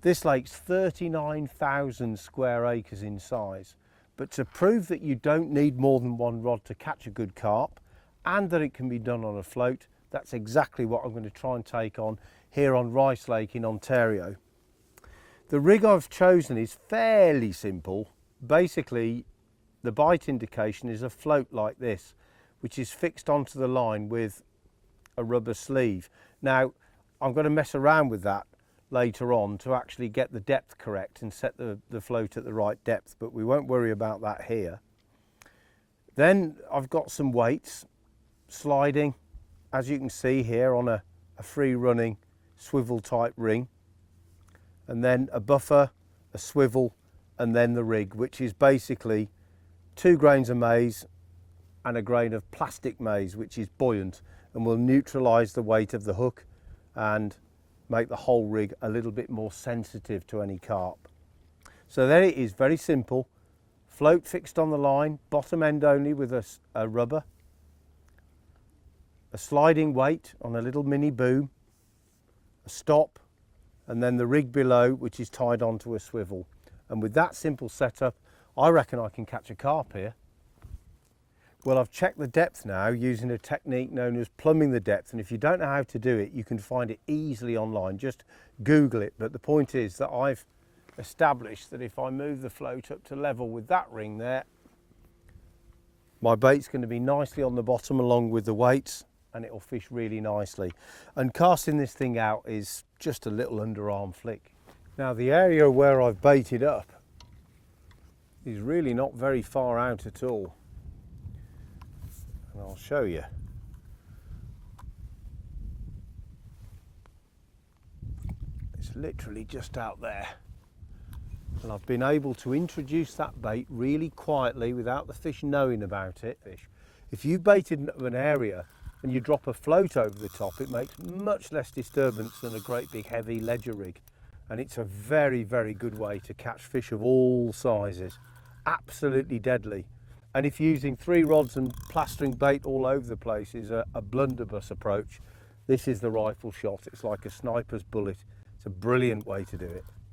This lake's 39,000 square acres in size, but to prove that you don't need more than one rod to catch a good carp and that it can be done on a float, that's exactly what I'm going to try and take on here on Rice Lake in Ontario. The rig I've chosen is fairly simple. Basically, the bite indication is a float like this, which is fixed onto the line with a rubber sleeve. Now, I'm going to mess around with that later on to actually get the depth correct and set the float at the right depth, but we won't worry about that here. Then I've got some weights sliding, as you can see here, on a free running swivel type ring, and then a buffer, a swivel, and then the rig, which is basically 2 grains of maize and a grain of plastic maize, which is buoyant and will neutralize the weight of the hook and make the whole rig a little bit more sensitive to any carp. So there it is, very simple. Float fixed on the line, bottom end only with a rubber, a sliding weight on a little mini boom, a stop, and then the rig below, which is tied onto a swivel. And with that simple setup, I reckon I can catch a carp here. Well, I've checked the depth now using a technique known as plumbing the depth, and if you don't know how to do it, you can find it easily online. Just Google it. But the point is that I've established that if I move the float up to level with that ring there, my bait's going to be nicely on the bottom along with the weights, and it'll fish really nicely. And casting this thing out is just a little underarm flick. Now, the area where I've baited up is really not very far out at all. And I'll show you. It's literally just out there. And I've been able to introduce that bait really quietly without the fish knowing about it. If you've baited an area and you drop a float over the top, it makes much less disturbance than a great big heavy ledger rig. And it's a very, very good way to catch fish of all sizes. Absolutely deadly. And if using 3 rods and plastering bait all over the place is a blunderbuss approach, this is the rifle shot. It's like a sniper's bullet. It's a brilliant way to do it.